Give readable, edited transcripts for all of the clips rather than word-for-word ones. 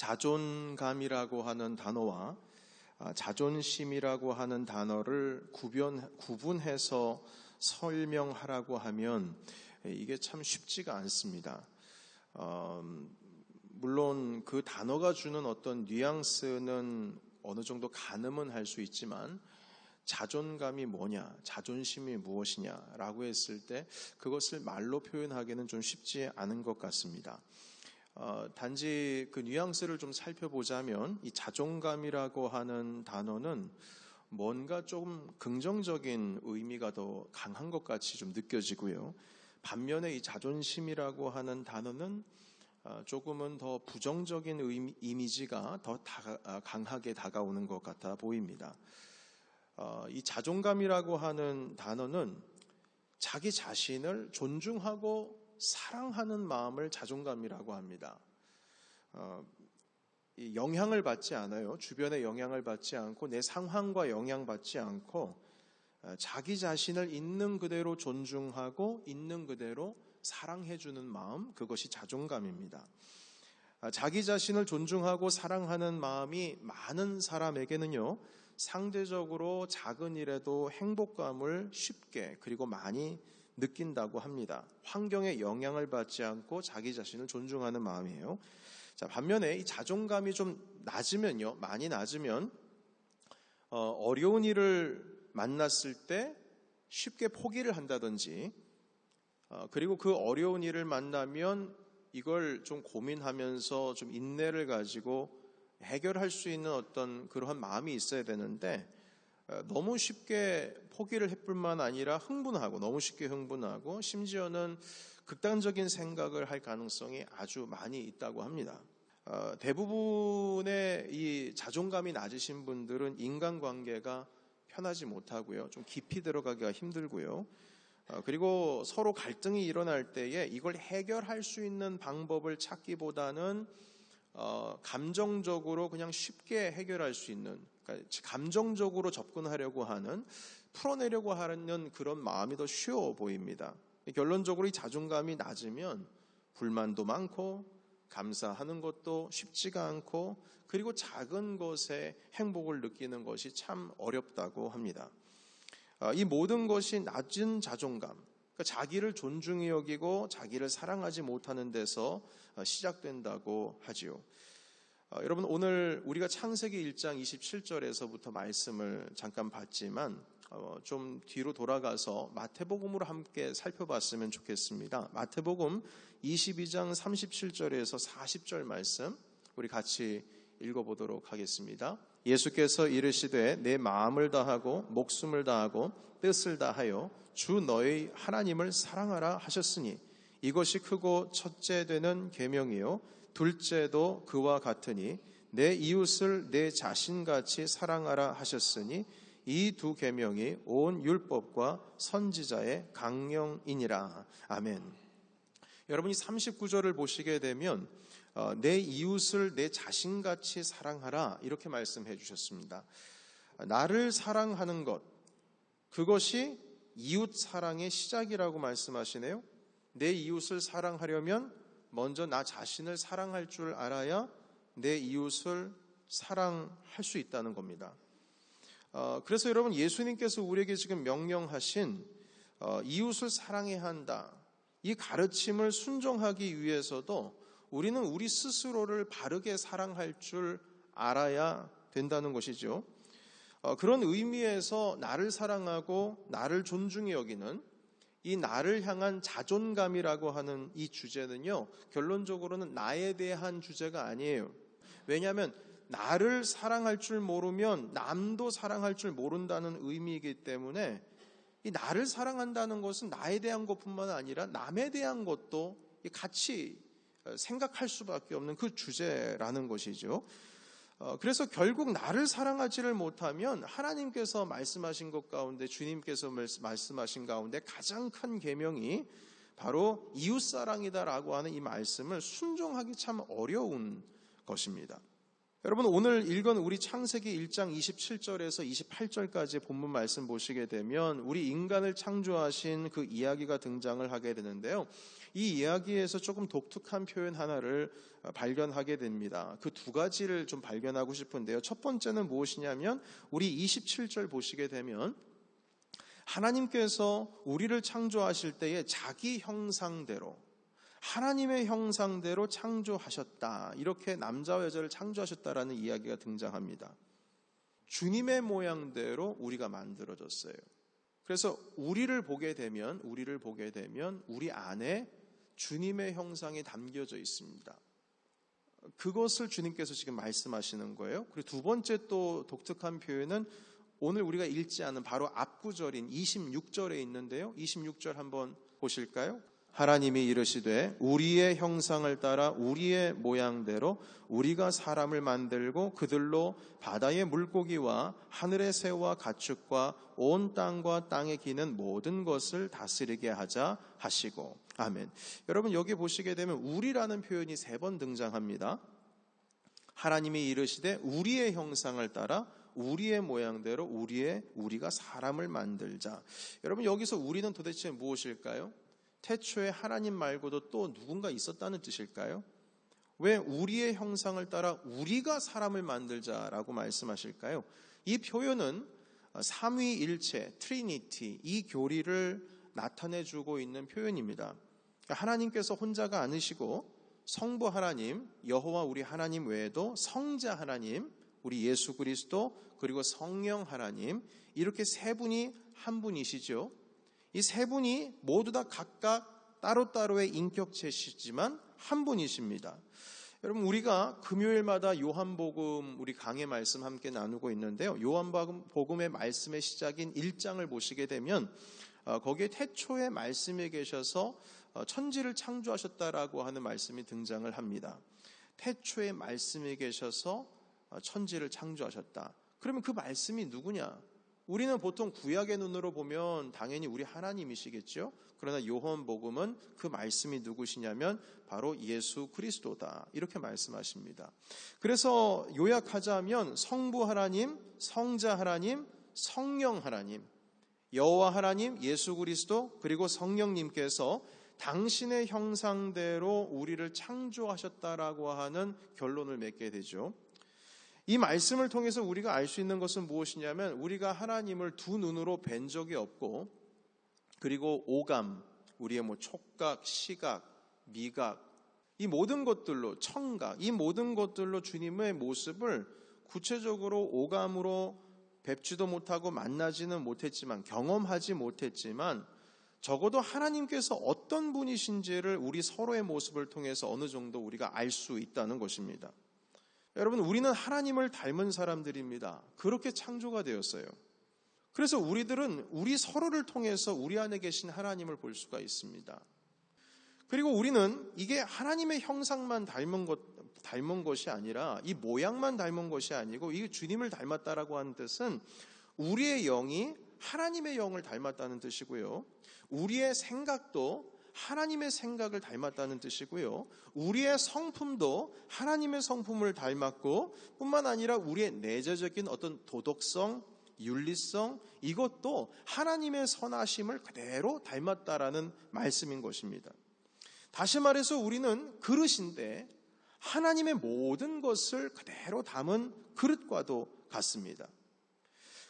자존감이라고 하는 단어와 자존심이라고 하는 단어를 구분해서 설명하라고 하면 이게 참 쉽지가 않습니다. 물론 그 단어가 주는 어떤 뉘앙스는 어느 정도 가늠은 할 수 있지만 자존감이 뭐냐, 자존심이 무엇이냐라고 했을 때 그것을 말로 표현하기는 좀 쉽지 않은 것 같습니다. 단지 그 뉘앙스를 좀 살펴보자면 이 자존감이라고 하는 단어는 뭔가 조금 긍정적인 의미가 더 강한 것 같이 좀 느껴지고요. 반면에 이 자존심이라고 하는 단어는 조금은 더 부정적인 이미지가 더 강하게 다가오는 것 같아 보입니다. 이 자존감이라고 하는 단어는 자기 자신을 존중하고 사랑하는 마음을 자존감이라고 합니다. 이 영향을 받지 않아요. 주변의 영향을 받지 않고 내 상황과 영향받지 않고 자기 자신을 있는 그대로 존중하고 있는 그대로 사랑해주는 마음, 그것이 자존감입니다. 자기 자신을 존중하고 사랑하는 마음이 많은 사람에게는요, 상대적으로 작은 일에도 행복감을 쉽게 그리고 많이 느낀다고 합니다. 환경에 영향을 받지 않고 자기 자신을 존중하는 마음이에요. 자, 반면에 이 자존감이 좀 낮으면요, 많이 낮으면 어려운 일을 만났을 때 쉽게 포기를 한다든지, 그리고 그 어려운 일을 만나면 이걸 좀 고민하면서 좀 인내를 가지고 해결할 수 있는 어떤 그러한 마음이 있어야 되는데 너무 쉽게 포기를 해볼 뿐만 아니라 너무 쉽게 흥분하고 심지어는 극단적인 생각을 할 가능성이 아주 많이 있다고 합니다. 대부분의 이 자존감이 낮으신 분들은 인간관계가 편하지 못하고요. 좀 깊이 들어가기가 힘들고요. 그리고 서로 갈등이 일어날 때에 이걸 해결할 수 있는 방법을 찾기보다는 감정적으로 그냥 쉽게 해결할 수 있는, 그러니까 감정적으로 접근하려고 하는, 풀어내려고 하는 그런 마음이 더 쉬워 보입니다. 결론적으로 이 자존감이 낮으면 불만도 많고 감사하는 것도 쉽지가 않고, 그리고 작은 것에 행복을 느끼는 것이 참 어렵다고 합니다. 이 모든 것이 낮은 자존감, 그러니까 자기를 존중히 여기고 자기를 사랑하지 못하는 데서 시작된다고 하지요. 여러분, 오늘 우리가 창세기 1장 27절에서부터 말씀을 잠깐 봤지만 좀 뒤로 돌아가서 마태복음으로 함께 살펴봤으면 좋겠습니다. 마태복음 22장 37절에서 40절 말씀 우리 같이 읽어보도록 하겠습니다. 예수께서 이르시되 내 마음을 다하고 목숨을 다하고 뜻을 다하여 주 너희 하나님을 사랑하라 하셨으니 이것이 크고 첫째 되는 계명이요 둘째도 그와 같으니 내 이웃을 내 자신같이 사랑하라 하셨으니 이 두 계명이 온 율법과 선지자의 강령이니라. 아멘. 여러분이 39절을 보시게 되면 내 이웃을 내 자신같이 사랑하라 이렇게 말씀해 주셨습니다. 나를 사랑하는 것, 그것이 이웃 사랑의 시작이라고 말씀하시네요. 내 이웃을 사랑하려면 먼저 나 자신을 사랑할 줄 알아야 내 이웃을 사랑할 수 있다는 겁니다. 그래서 여러분, 예수님께서 우리에게 지금 명령하신 이웃을 사랑해야 한다, 이 가르침을 순종하기 위해서도 우리는 우리 스스로를 바르게 사랑할 줄 알아야 된다는 것이죠. 그런 의미에서 나를 사랑하고 나를 존중히 여기는 이 나를 향한 자존감이라고 하는 이 주제는요, 결론적으로는 나에 대한 주제가 아니에요. 왜냐하면 나를 사랑할 줄 모르면 남도 사랑할 줄 모른다는 의미이기 때문에 이 나를 사랑한다는 것은 나에 대한 것뿐만 아니라 남에 대한 것도 같이 생각할 수밖에 없는 그 주제라는 것이죠. 그래서 결국 나를 사랑하지를 못하면 하나님께서 말씀하신 것 가운데, 주님께서 말씀하신 가운데 가장 큰 계명이 바로 이웃사랑이다라고 하는 이 말씀을 순종하기 참 어려운 것입니다. 여러분, 오늘 읽은 우리 창세기 1장 27절에서 28절까지 본문 말씀 보시게 되면 우리 인간을 창조하신 그 이야기가 등장을 하게 되는데요. 이 이야기에서 조금 독특한 표현 하나를 발견하게 됩니다. 그 두 가지를 좀 발견하고 싶은데요. 첫 번째는 무엇이냐면 우리 27절 보시게 되면 하나님께서 우리를 창조하실 때에 자기 형상대로, 하나님의 형상대로 창조하셨다. 이렇게 남자와 여자를 창조하셨다라는 이야기가 등장합니다. 주님의 모양대로 우리가 만들어졌어요. 그래서 우리를 보게 되면 우리 안에 주님의 형상이 담겨져 있습니다. 그것을 주님께서 지금 말씀하시는 거예요. 그리고 두 번째 또 독특한 표현은 오늘 우리가 읽지 않은 바로 앞구절인 26절에 있는데요. 26절 한번 보실까요? 하나님이 이르시되 우리의 형상을 따라 우리의 모양대로 우리가 사람을 만들고 그들로 바다의 물고기와 하늘의 새와 가축과 온 땅과 땅에 기는 모든 것을 다스리게 하자 하시고. 아멘. 여러분, 여기 보시게 되면 우리라는 표현이 3번 등장합니다. 하나님이 이르시되 우리의 형상을 따라 우리의 모양대로 우리가 사람을 만들자. 여러분, 여기서 우리는 도대체 무엇일까요? 태초에 하나님 말고도 또 누군가 있었다는 뜻일까요? 왜 우리의 형상을 따라 우리가 사람을 만들자라고 말씀하실까요? 이 표현은 삼위일체, 트리니티, 이 교리를 나타내주고 있는 표현입니다. 하나님께서 혼자가 아니시고 성부 하나님, 여호와 우리 하나님 외에도 성자 하나님, 우리 예수 그리스도, 그리고 성령 하나님, 이렇게 세 분이 한 분이시죠. 이 세 분이 모두 다 각각 따로따로의 인격체시지만 한 분이십니다. 여러분, 우리가 금요일마다 요한복음 우리 강해 말씀 함께 나누고 있는데요. 요한복음의 말씀의 시작인 1장을 보시게 되면 거기에 태초에 말씀이 계셔서 천지를 창조하셨다라고 하는 말씀이 등장을 합니다. 태초에 말씀이 계셔서 천지를 창조하셨다. 그러면 그 말씀이 누구냐? 우리는 보통 구약의 눈으로 보면 당연히 우리 하나님이시겠죠. 그러나 요한복음은 그 말씀이 누구시냐면 바로 예수 그리스도다. 이렇게 말씀하십니다. 그래서 요약하자면 성부 하나님, 성자 하나님, 성령 하나님, 여호와 하나님, 예수 그리스도, 그리고 성령님께서 당신의 형상대로 우리를 창조하셨다라고 하는 결론을 맺게 되죠. 이 말씀을 통해서 우리가 알 수 있는 것은 무엇이냐면 우리가 하나님을 두 눈으로 뵌 적이 없고, 그리고 오감, 우리의 촉각, 시각, 미각, 이 모든 것들로, 청각, 이 모든 것들로 주님의 모습을 구체적으로 오감으로 뵙지도 못하고 만나지는 못했지만, 경험하지 못했지만 적어도 하나님께서 어떤 분이신지를 우리 서로의 모습을 통해서 어느 정도 우리가 알 수 있다는 것입니다. 여러분, 우리는 하나님을 닮은 사람들입니다. 그렇게 창조가 되었어요. 그래서 우리들은 우리 서로를 통해서 우리 안에 계신 하나님을 볼 수가 있습니다. 그리고 우리는 이게 하나님의 형상만 닮은 것이 아니라, 이 모양만 닮은 것이 아니고, 이게 주님을 닮았다라고 하는 뜻은 우리의 영이 하나님의 영을 닮았다는 뜻이고요. 우리의 생각도 하나님의 생각을 닮았다는 뜻이고요. 우리의 성품도 하나님의 성품을 닮았고, 뿐만 아니라 우리의 내재적인 어떤 도덕성, 윤리성, 이것도 하나님의 선하심을 그대로 닮았다라는 말씀인 것입니다. 다시 말해서 우리는 그릇인데 하나님의 모든 것을 그대로 담은 그릇과도 같습니다.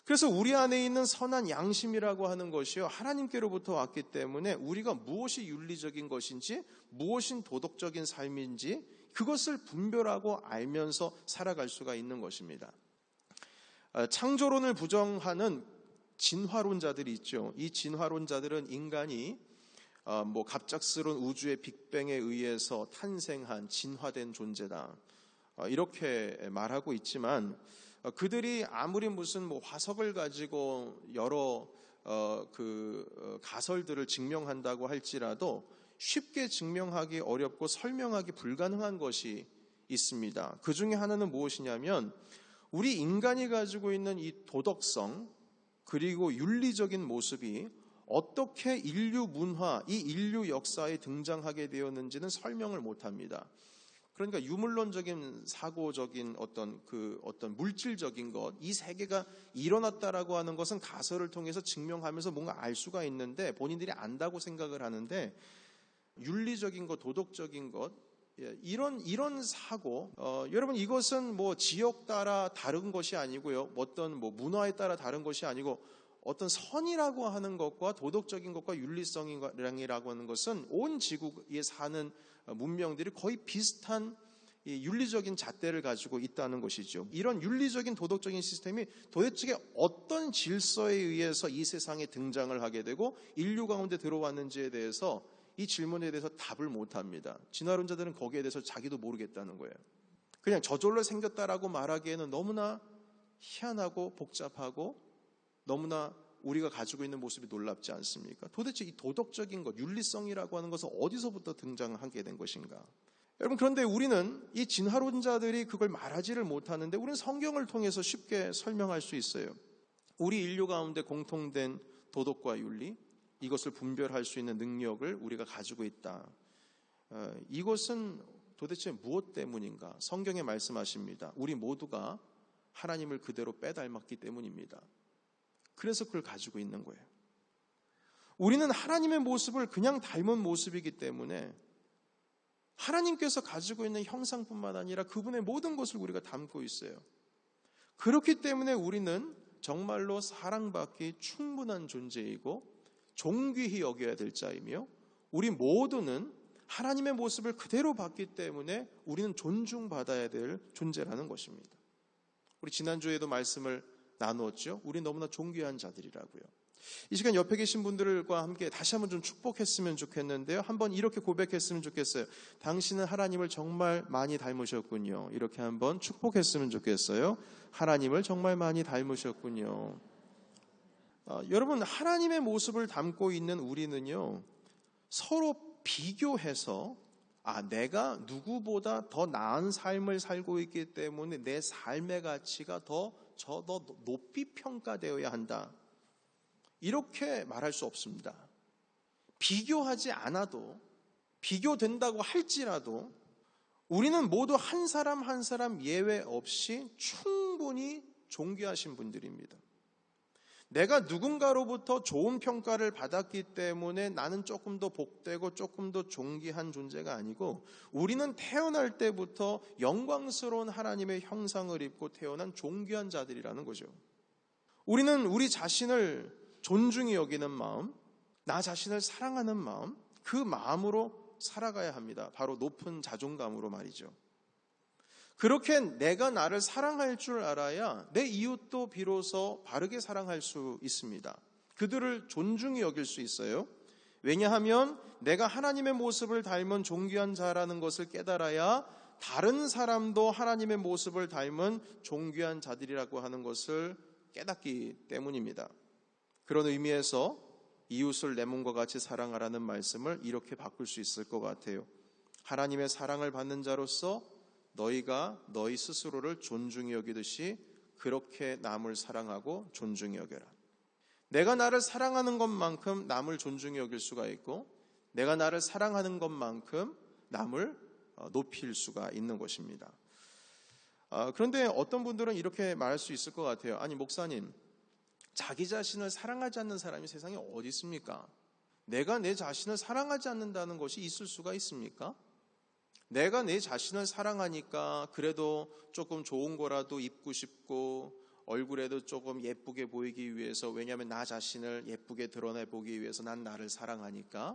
그래서 우리 안에 있는 선한 양심이라고 하는 것이요, 하나님께로부터 왔기 때문에 우리가 무엇이 윤리적인 것인지, 무엇이 도덕적인 삶인지 그것을 분별하고 알면서 살아갈 수가 있는 것입니다. 창조론을 부정하는 진화론자들이 있죠. 이 진화론자들은 인간이 갑작스러운 우주의 빅뱅에 의해서 탄생한 진화된 존재다, 이렇게 말하고 있지만, 그들이 아무리 무슨 화석을 가지고 여러 가설들을 증명한다고 할지라도 쉽게 증명하기 어렵고 설명하기 불가능한 것이 있습니다. 그 중에 하나는 무엇이냐면, 우리 인간이 가지고 있는 이 도덕성, 그리고 윤리적인 모습이 어떻게 인류 문화, 이 인류 역사에 등장하게 되었는지는 설명을 못합니다. 그러니까 유물론적인 사고적인 어떤 물질적인 것, 이 세계가 일어났다라고 하는 것은 가설을 통해서 증명하면서 뭔가 알 수가 있는데 본인들이 안다고 생각을 하는데, 윤리적인 것, 도덕적인 것, 이런 사고, 여러분 이것은 뭐 지역 따라 다른 것이 아니고요, 어떤 뭐 문화에 따라 다른 것이 아니고, 어떤 선이라고 하는 것과 도덕적인 것과 윤리성이라고 하는 것은 온 지구에 사는 문명들이 거의 비슷한 이 윤리적인 잣대를 가지고 있다는 것이죠. 이런 윤리적인 도덕적인 시스템이 도대체 어떤 질서에 의해서 이 세상에 등장을 하게 되고 인류 가운데 들어왔는지에 대해서, 이 질문에 대해서 답을 못합니다. 진화론자들은 거기에 대해서 자기도 모르겠다는 거예요. 그냥 저절로 생겼다라고 말하기에는 너무나 희한하고 복잡하고 너무나 우리가 가지고 있는 모습이 놀랍지 않습니까? 도대체 이 도덕적인 것, 윤리성이라고 하는 것은 어디서부터 등장하게 된 것인가? 여러분, 그런데 우리는 이 진화론자들이 그걸 말하지를 못하는데 우리는 성경을 통해서 쉽게 설명할 수 있어요. 우리 인류 가운데 공통된 도덕과 윤리, 이것을 분별할 수 있는 능력을 우리가 가지고 있다. 이것은 도대체 무엇 때문인가? 성경에 말씀하십니다. 우리 모두가 하나님을 그대로 빼닮았기 때문입니다. 그래서 그걸 가지고 있는 거예요. 우리는 하나님의 모습을 그냥 닮은 모습이기 때문에 하나님께서 가지고 있는 형상뿐만 아니라 그분의 모든 것을 우리가 담고 있어요. 그렇기 때문에 우리는 정말로 사랑받기 충분한 존재이고 존귀히 여겨야 될 자이며, 우리 모두는 하나님의 모습을 그대로 봤기 때문에 우리는 존중받아야 될 존재라는 것입니다. 우리 지난주에도 말씀을 나누었죠. 우리 너무나 존귀한 자들이라고요. 이 시간 옆에 계신 분들과 함께 다시 한번 좀 축복했으면 좋겠는데요. 한번 이렇게 고백했으면 좋겠어요. 당신은 하나님을 정말 많이 닮으셨군요. 이렇게 한번 축복했으면 좋겠어요. 하나님을 정말 많이 닮으셨군요. 여러분, 하나님의 모습을 담고 있는 우리는요, 서로 비교해서 내가 누구보다 더 나은 삶을 살고 있기 때문에 내 삶의 가치가 더 높이 평가되어야 한다, 이렇게 말할 수 없습니다. 비교하지 않아도, 비교된다고 할지라도 우리는 모두 한 사람 한 사람 예외 없이 충분히 존귀하신 분들입니다. 내가 누군가로부터 좋은 평가를 받았기 때문에 나는 조금 더 복되고 조금 더 존귀한 존재가 아니고, 우리는 태어날 때부터 영광스러운 하나님의 형상을 입고 태어난 존귀한 자들이라는 거죠. 우리는 우리 자신을 존중히 여기는 마음, 나 자신을 사랑하는 마음, 그 마음으로 살아가야 합니다. 바로 높은 자존감으로 말이죠. 그렇게 내가 나를 사랑할 줄 알아야 내 이웃도 비로소 바르게 사랑할 수 있습니다. 그들을 존중히 여길 수 있어요. 왜냐하면 내가 하나님의 모습을 닮은 존귀한 자라는 것을 깨달아야 다른 사람도 하나님의 모습을 닮은 존귀한 자들이라고 하는 것을 깨닫기 때문입니다. 그런 의미에서 이웃을 내 몸과 같이 사랑하라는 말씀을 이렇게 바꿀 수 있을 것 같아요. 하나님의 사랑을 받는 자로서 너희가 너희 스스로를 존중히 여기듯이 그렇게 남을 사랑하고 존중히 여겨라. 내가 나를 사랑하는 것만큼 남을 존중히 여길 수가 있고, 내가 나를 사랑하는 것만큼 남을 높일 수가 있는 것입니다. 그런데 어떤 분들은 이렇게 말할 수 있을 것 같아요. 아니, 목사님, 자기 자신을 사랑하지 않는 사람이 세상에 어디 있습니까? 내가 내 자신을 사랑하지 않는다는 것이 있을 수가 있습니까? 내가 내 자신을 사랑하니까 그래도 조금 좋은 거라도 입고 싶고, 얼굴에도 조금 예쁘게 보이기 위해서, 왜냐하면 나 자신을 예쁘게 드러내보기 위해서 난 나를 사랑하니까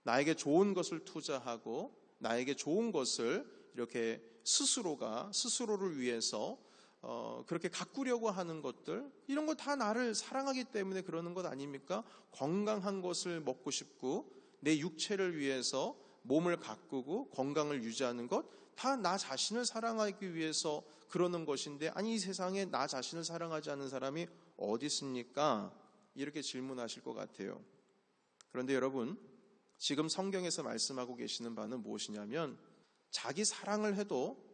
나에게 좋은 것을 투자하고 나에게 좋은 것을 이렇게 스스로를 위해서 그렇게 가꾸려고 하는 것들, 이런 거 다 나를 사랑하기 때문에 그러는 것 아닙니까? 건강한 것을 먹고 싶고 내 육체를 위해서 몸을 가꾸고 건강을 유지하는 것, 다 나 자신을 사랑하기 위해서 그러는 것인데, 아니 이 세상에 나 자신을 사랑하지 않는 사람이 어디 있습니까? 이렇게 질문하실 것 같아요. 그런데 여러분, 지금 성경에서 말씀하고 계시는 바는 무엇이냐면, 자기 사랑을 해도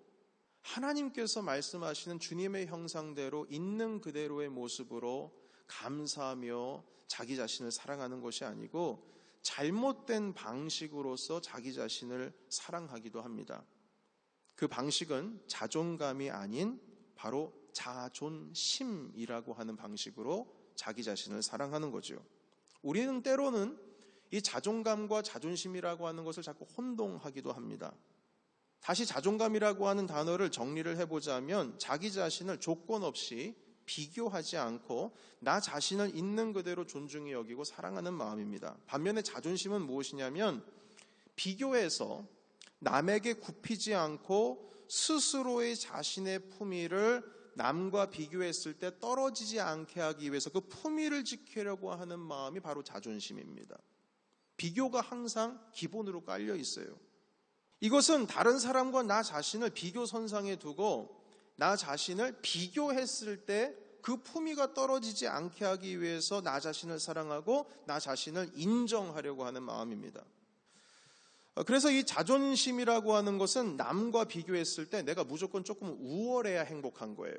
하나님께서 말씀하시는 주님의 형상대로 있는 그대로의 모습으로 감사하며 자기 자신을 사랑하는 것이 아니고 잘못된 방식으로서 자기 자신을 사랑하기도 합니다. 그 방식은 자존감이 아닌 바로 자존심이라고 하는 방식으로 자기 자신을 사랑하는 거죠. 우리는 때로는 이 자존감과 자존심이라고 하는 것을 자꾸 혼동하기도 합니다. 다시 자존감이라고 하는 단어를 정리를 해보자면 자기 자신을 조건 없이 비교하지 않고 나 자신을 있는 그대로 존중히 여기고 사랑하는 마음입니다. 반면에 자존심은 무엇이냐면 비교해서 남에게 굽히지 않고 스스로의 자신의 품위를 남과 비교했을 때 떨어지지 않게 하기 위해서 그 품위를 지키려고 하는 마음이 바로 자존심입니다. 비교가 항상 기본으로 깔려 있어요. 이것은 다른 사람과 나 자신을 비교선상에 두고 나 자신을 비교했을 때 그 품위가 떨어지지 않게 하기 위해서 나 자신을 사랑하고 나 자신을 인정하려고 하는 마음입니다. 그래서 이 자존심이라고 하는 것은 남과 비교했을 때 내가 무조건 조금 우월해야 행복한 거예요.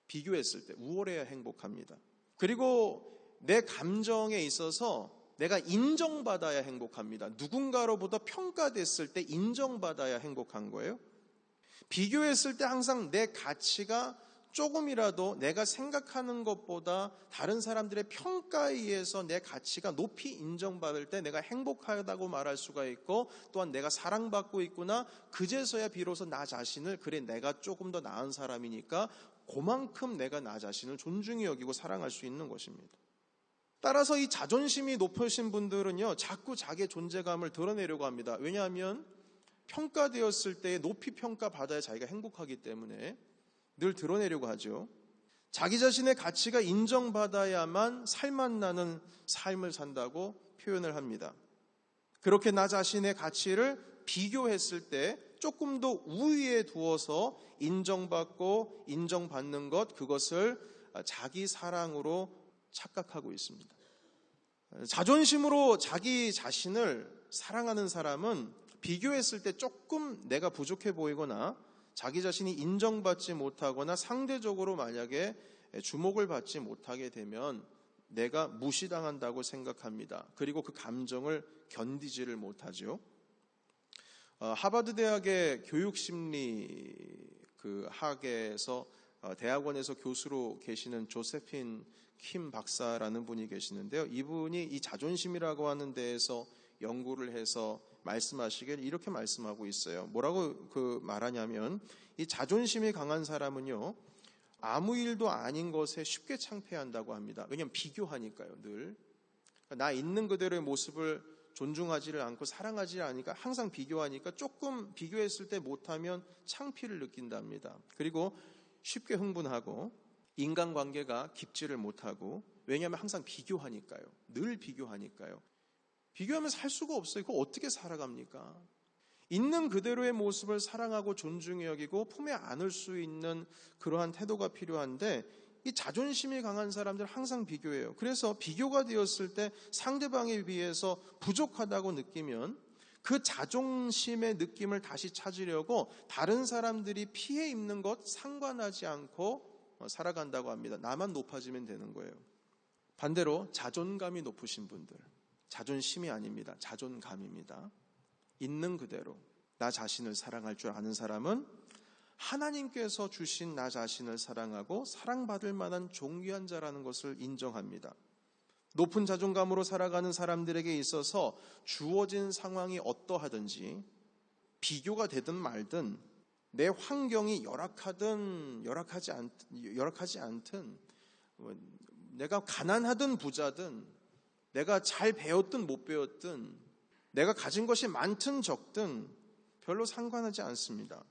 비교했을 때 우월해야 행복합니다. 그리고 내 감정에 있어서 내가 인정받아야 행복합니다. 누군가로부터 평가됐을 때 인정받아야 행복한 거예요. 비교했을 때 항상 내 가치가 조금이라도 내가 생각하는 것보다 다른 사람들의 평가에 의해서 내 가치가 높이 인정받을 때 내가 행복하다고 말할 수가 있고, 또한 내가 사랑받고 있구나, 그제서야 비로소 나 자신을, 그래 내가 조금 더 나은 사람이니까 그만큼 내가 나 자신을 존중히 여기고 사랑할 수 있는 것입니다. 따라서 이 자존심이 높으신 분들은요, 자꾸 자기의 존재감을 드러내려고 합니다. 왜냐하면 평가되었을 때 높이 평가받아야 자기가 행복하기 때문에 늘 드러내려고 하죠. 자기 자신의 가치가 인정받아야만 살맛나는 삶을 산다고 표현을 합니다. 그렇게 나 자신의 가치를 비교했을 때 조금 더 우위에 두어서 인정받고 인정받는 것, 그것을 자기 사랑으로 착각하고 있습니다. 자존심으로 자기 자신을 사랑하는 사람은 비교했을 때 조금 내가 부족해 보이거나 자기 자신이 인정받지 못하거나 상대적으로 만약에 주목을 받지 못하게 되면 내가 무시당한다고 생각합니다. 그리고 그 감정을 견디지를 못하죠. 하버드 대학의 교육심리 학에서 대학원에서 교수로 계시는 조세핀 킴 박사라는 분이 계시는데요. 이분이 이 자존심이라고 하는 데에서 연구를 해서 말씀하시길 이렇게 말씀하고 있어요. 뭐라고 말하냐면, 이 자존심이 강한 사람은요, 아무 일도 아닌 것에 쉽게 창피한다고 합니다. 왜냐하면 비교하니까요. 늘 나 있는 그대로의 모습을 존중하지를 않고 사랑하지 않으니까 항상 비교하니까 조금 비교했을 때 못하면 창피를 느낀답니다. 그리고 쉽게 흥분하고 인간관계가 깊지를 못하고, 왜냐하면 항상 비교하니까요. 늘 비교하니까요. 비교하면 살 수가 없어요. 그거 어떻게 살아갑니까? 있는 그대로의 모습을 사랑하고 존중히 여기고 품에 안을 수 있는 그러한 태도가 필요한데, 이 자존심이 강한 사람들은 항상 비교해요. 그래서 비교가 되었을 때 상대방에 비해서 부족하다고 느끼면 그 자존심의 느낌을 다시 찾으려고 다른 사람들이 피해 입는 것 상관하지 않고 살아간다고 합니다. 나만 높아지면 되는 거예요. 반대로 자존감이 높으신 분들, 자존심이 아닙니다. 자존감입니다. 있는 그대로 나 자신을 사랑할 줄 아는 사람은 하나님께서 주신 나 자신을 사랑하고 사랑받을 만한 존귀한 자라는 것을 인정합니다. 높은 자존감으로 살아가는 사람들에게 있어서 주어진 상황이 어떠하든지, 비교가 되든 말든, 내 환경이 열악하지 않든, 내가 가난하든 부자든, 내가 잘 배웠든 못 배웠든, 내가 가진 것이 많든 적든 별로 상관하지 않습니다.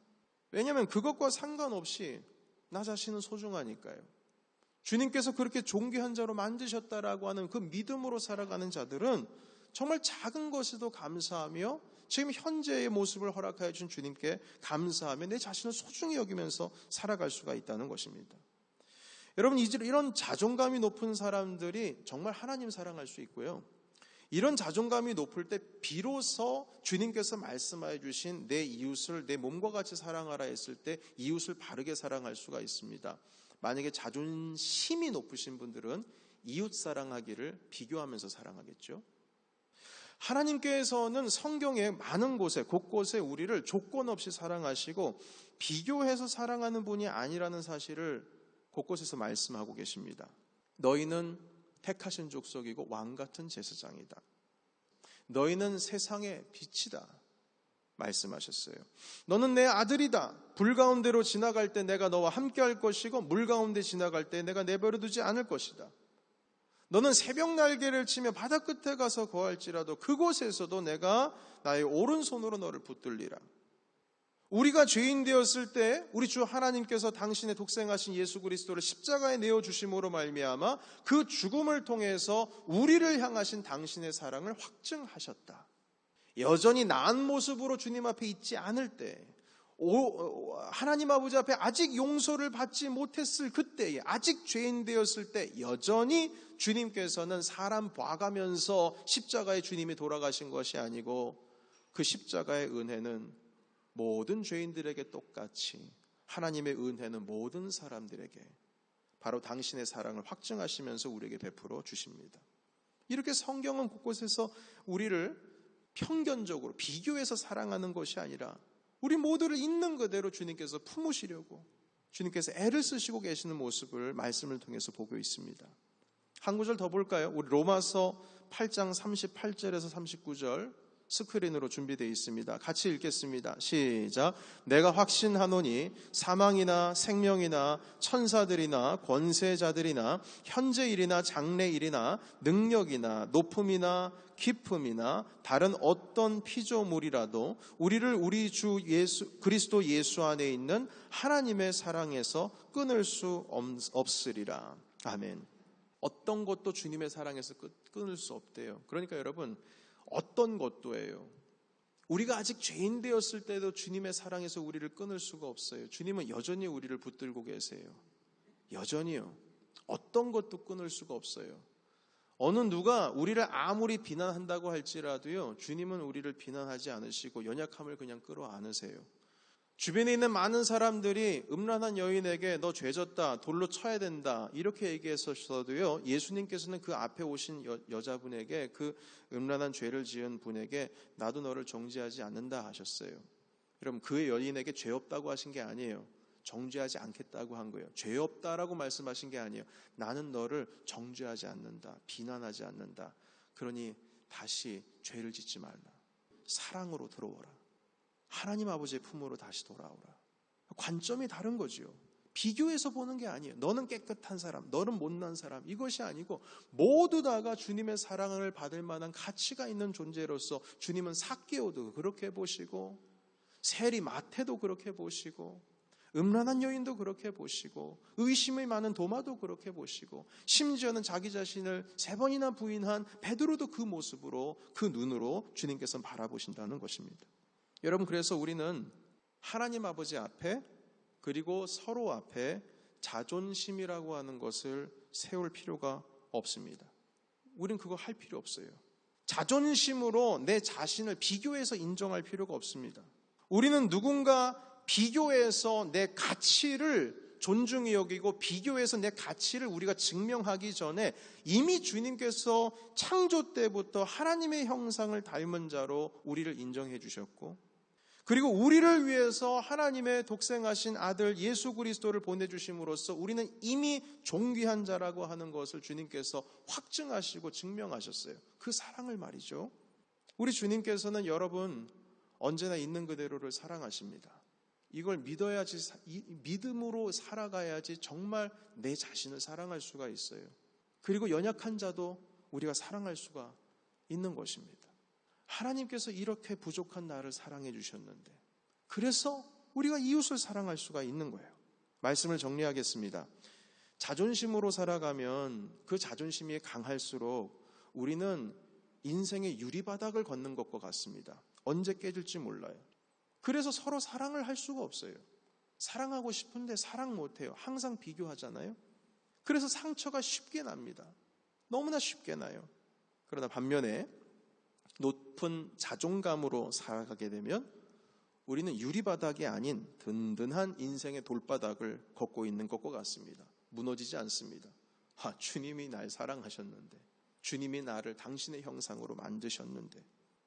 왜냐하면 그것과 상관없이 나 자신은 소중하니까요. 주님께서 그렇게 존귀한 자로 만드셨다라고 하는 그 믿음으로 살아가는 자들은 정말 작은 것에도 감사하며 지금 현재의 모습을 허락하여 준 주님께 감사하며 내 자신을 소중히 여기면서 살아갈 수가 있다는 것입니다. 여러분, 이런 자존감이 높은 사람들이 정말 하나님 사랑할 수 있고요. 이런 자존감이 높을 때 비로소 주님께서 말씀하여 주신 내 이웃을 내 몸과 같이 사랑하라 했을 때 이웃을 바르게 사랑할 수가 있습니다. 만약에 자존심이 높으신 분들은 이웃 사랑하기를 비교하면서 사랑하겠죠. 하나님께서는 성경의 많은 곳에 곳곳에 우리를 조건 없이 사랑하시고 비교해서 사랑하는 분이 아니라는 사실을 곳곳에서 말씀하고 계십니다. 너희는 택하신 족속이고 왕같은 제사장이다. 너희는 세상의 빛이다 말씀하셨어요. 너는 내 아들이다. 불 가운데로 지나갈 때 내가 너와 함께 할 것이고 물 가운데 지나갈 때 내가 내버려 두지 않을 것이다. 너는 새벽 날개를 치며 바다 끝에 가서 거할지라도 그곳에서도 내가 나의 오른손으로 너를 붙들리라. 우리가 죄인 되었을 때 우리 주 하나님께서 당신의 독생하신 예수 그리스도를 십자가에 내어주심으로 말미암아 그 죽음을 통해서 우리를 향하신 당신의 사랑을 확증하셨다. 여전히 나은 모습으로 주님 앞에 있지 않을 때, 하나님 아버지 앞에 아직 용서를 받지 못했을 그때에, 아직 죄인 되었을 때 여전히 주님께서는 사람 봐가면서 십자가에 주님이 돌아가신 것이 아니고 그 십자가의 은혜는 모든 죄인들에게 똑같이, 하나님의 은혜는 모든 사람들에게 바로 당신의 사랑을 확증하시면서 우리에게 베풀어 주십니다. 이렇게 성경은 곳곳에서 우리를 편견적으로 비교해서 사랑하는 것이 아니라 우리 모두를 있는 그대로 주님께서 품으시려고 주님께서 애를 쓰시고 계시는 모습을 말씀을 통해서 보고 있습니다. 한 구절 더 볼까요? 우리 로마서 8장 38절에서 39절 스크린으로 준비되어 있습니다. 같이 읽겠습니다. 시작. 내가 확신하노니 사망이나 생명이나 천사들이나 권세자들이나 현재일이나 장래일이나 능력이나 높음이나 깊음이나 다른 어떤 피조물이라도 우리를 우리 주 그리스도 예수 안에 있는 하나님의 사랑에서 끊을 수 없으리라. 아멘. 어떤 것도 주님의 사랑에서 끊을 수 없대요. 그러니까 여러분, 어떤 것도예요. 우리가 아직 죄인 되었을 때도 주님의 사랑에서 우리를 끊을 수가 없어요. 주님은 여전히 우리를 붙들고 계세요. 여전히요. 어떤 것도 끊을 수가 없어요. 어느 누가 우리를 아무리 비난한다고 할지라도요, 주님은 우리를 비난하지 않으시고 연약함을 그냥 끌어안으세요. 주변에 있는 많은 사람들이 음란한 여인에게 너 죄졌다, 돌로 쳐야 된다 이렇게 얘기했었어도요, 예수님께서는 그 앞에 오신 여자분에게, 그 음란한 죄를 지은 분에게 나도 너를 정죄하지 않는다 하셨어요. 여러분, 그 여인에게 죄 없다고 하신 게 아니에요. 정죄하지 않겠다고 한 거예요. 죄 없다라고 말씀하신 게 아니에요. 나는 너를 정죄하지 않는다, 비난하지 않는다. 그러니 다시 죄를 짓지 말라. 사랑으로 들어오라. 하나님 아버지의 품으로 다시 돌아오라. 관점이 다른 거지요. 비교해서 보는 게 아니에요. 너는 깨끗한 사람, 너는 못난 사람, 이것이 아니고 모두 다가 주님의 사랑을 받을 만한 가치가 있는 존재로서 주님은 삭개오도 그렇게 보시고, 세리 마태도 그렇게 보시고, 음란한 여인도 그렇게 보시고, 의심이 많은 도마도 그렇게 보시고, 심지어는 자기 자신을 3번이나 부인한 베드로도 그 모습으로, 그 눈으로 주님께서는 바라보신다는 것입니다. 여러분, 그래서 우리는 하나님 아버지 앞에, 그리고 서로 앞에 자존심이라고 하는 것을 세울 필요가 없습니다. 우리는 그거 할 필요 없어요. 자존심으로 내 자신을 비교해서 인정할 필요가 없습니다. 우리는 누군가 비교해서 내 가치를 존중히 여기고 비교해서 내 가치를 우리가 증명하기 전에 이미 주님께서 창조 때부터 하나님의 형상을 닮은 자로 우리를 인정해 주셨고, 그리고 우리를 위해서 하나님의 독생하신 아들 예수 그리스도를 보내주심으로써 우리는 이미 존귀한 자라고 하는 것을 주님께서 확증하시고 증명하셨어요. 그 사랑을 말이죠. 우리 주님께서는 여러분 언제나 있는 그대로를 사랑하십니다. 이걸 믿어야지, 믿음으로 살아가야지 정말 내 자신을 사랑할 수가 있어요. 그리고 연약한 자도 우리가 사랑할 수가 있는 것입니다. 하나님께서 이렇게 부족한 나를 사랑해 주셨는데, 그래서 우리가 이웃을 사랑할 수가 있는 거예요. 말씀을 정리하겠습니다. 자존심으로 살아가면 그 자존심이 강할수록 우리는 인생의 유리바닥을 걷는 것과 같습니다. 언제 깨질지 몰라요. 그래서 서로 사랑을 할 수가 없어요. 사랑하고 싶은데 사랑 못해요. 항상 비교하잖아요. 그래서 상처가 쉽게 납니다. 너무나 쉽게 나요. 그러나 반면에 높은 자존감으로 살아가게 되면 우리는 유리바닥이 아닌 든든한 인생의 돌바닥을 걷고 있는 것과 같습니다. 무너지지 않습니다. 주님이 날 사랑하셨는데, 주님이 나를 당신의 형상으로 만드셨는데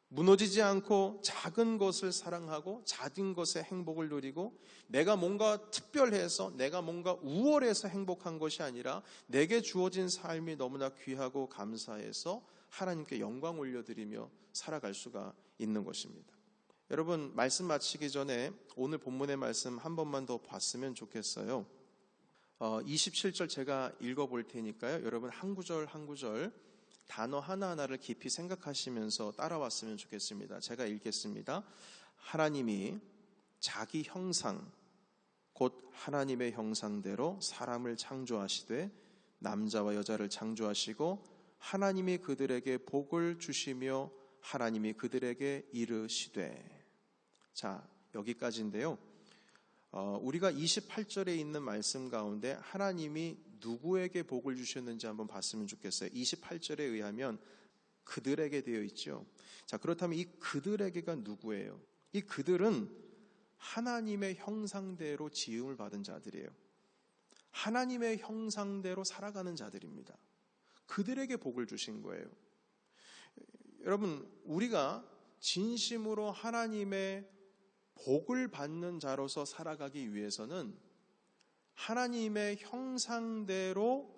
무너지지 않고 작은 것을 사랑하고 작은 것의 행복을 누리고 내가 뭔가 특별해서 내가 뭔가 우월해서 행복한 것이 아니라 내게 주어진 삶이 너무나 귀하고 감사해서 하나님께 영광 올려드리며 살아갈 수가 있는 것입니다. 여러분, 말씀 마치기 전에 오늘 본문의 말씀 한 번만 더 봤으면 좋겠어요. 27절 제가 읽어볼 테니까요. 여러분 한 구절 한 구절 단어 하나하나를 깊이 생각하시면서 따라왔으면 좋겠습니다. 제가 읽겠습니다. 하나님이 자기 형상 곧 하나님의 형상대로 사람을 창조하시되 남자와 여자를 창조하시고 하나님이 그들에게 복을 주시며 하나님이 그들에게 이르시되. 자, 여기까지인데요. 우리가 28절에 있는 말씀 가운데 하나님이 누구에게 복을 주셨는지 한번 봤으면 좋겠어요. 28절에 의하면 그들에게 되어 있죠. 자, 그렇다면 이 그들에게가 누구예요? 이 그들은 하나님의 형상대로 지음을 받은 자들이에요. 하나님의 형상대로 살아가는 자들입니다. 그들에게 복을 주신 거예요. 여러분, 우리가 진심으로 하나님의 복을 받는 자로서 살아가기 위해서는 하나님의 형상대로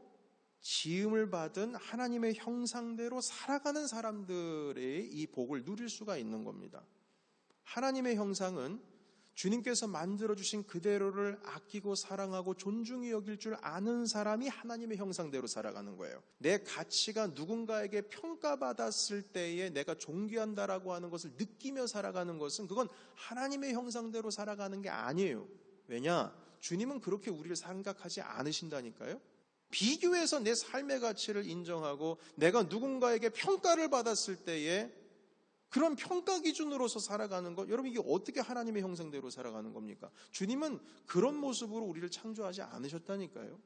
지음을 받은 하나님의 형상대로 살아가는 사람들의 이 복을 누릴 수가 있는 겁니다. 하나님의 형상은 주님께서 만들어주신 그대로를 아끼고 사랑하고 존중히 여길 줄 아는 사람이 하나님의 형상대로 살아가는 거예요. 내 가치가 누군가에게 평가받았을 때에 내가 존귀한다라고 하는 것을 느끼며 살아가는 것은 그건 하나님의 형상대로 살아가는 게 아니에요. 왜냐? 주님은 그렇게 우리를 생각하지 않으신다니까요. 비교해서 내 삶의 가치를 인정하고 내가 누군가에게 평가를 받았을 때에 그런 평가 기준으로서 살아가는 것, 여러분 이게 어떻게 하나님의 형상대로 살아가는 겁니까? 주님은 그런 모습으로 우리를 창조하지 않으셨다니까요.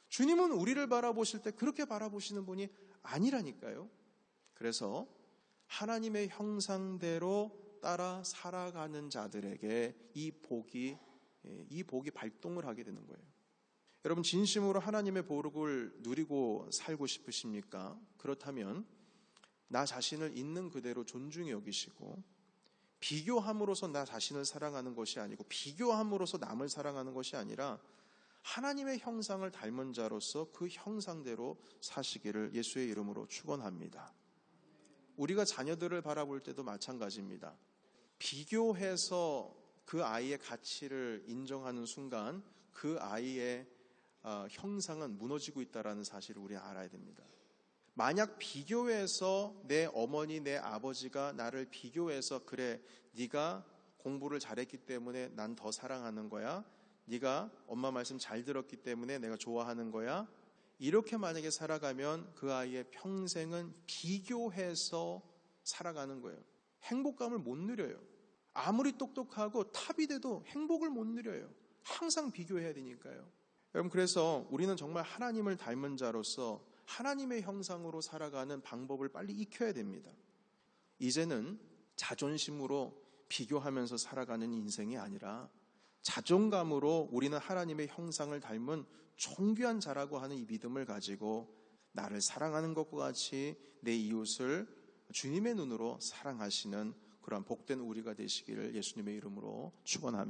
주님은 우리를 바라보실 때 그렇게 바라보시는 분이 아니라니까요. 그래서 하나님의 형상대로 따라 살아가는 자들에게 이 복이 발동을 하게 되는 거예요. 여러분 진심으로 하나님의 복을 누리고 살고 싶으십니까? 그렇다면 나 자신을 있는 그대로 존중히 여기시고 비교함으로써 나 자신을 사랑하는 것이 아니고 비교함으로써 남을 사랑하는 것이 아니라 하나님의 형상을 닮은 자로서 그 형상대로 사시기를 예수의 이름으로 축원합니다. 우리가 자녀들을 바라볼 때도 마찬가지입니다. 비교해서 그 아이의 가치를 인정하는 순간 그 아이의 형상은 무너지고 있다는 사실을 우리 알아야 됩니다. 만약 비교해서 내 어머니, 내 아버지가 나를 비교해서 그래, 네가 공부를 잘했기 때문에 난 더 사랑하는 거야. 네가 엄마 말씀 잘 들었기 때문에 내가 좋아하는 거야. 이렇게 만약에 살아가면 그 아이의 평생은 비교해서 살아가는 거예요. 행복감을 못 누려요. 아무리 똑똑하고 탑이 돼도 행복을 못 누려요. 항상 비교해야 되니까요. 여러분 그래서 우리는 정말 하나님을 닮은 자로서 하나님의 형상으로 살아가는 방법을 빨리 익혀야 됩니다. 이제는 자존심으로 비교하면서 살아가는 인생이 아니라 자존감으로 우리는 하나님의 형상을 닮은 존귀한 자라고 하는 이 믿음을 가지고 나를 사랑하는 것과 같이 내 이웃을 주님의 눈으로 사랑하시는 그러한 복된 우리가 되시기를 예수님의 이름으로 축원합니다.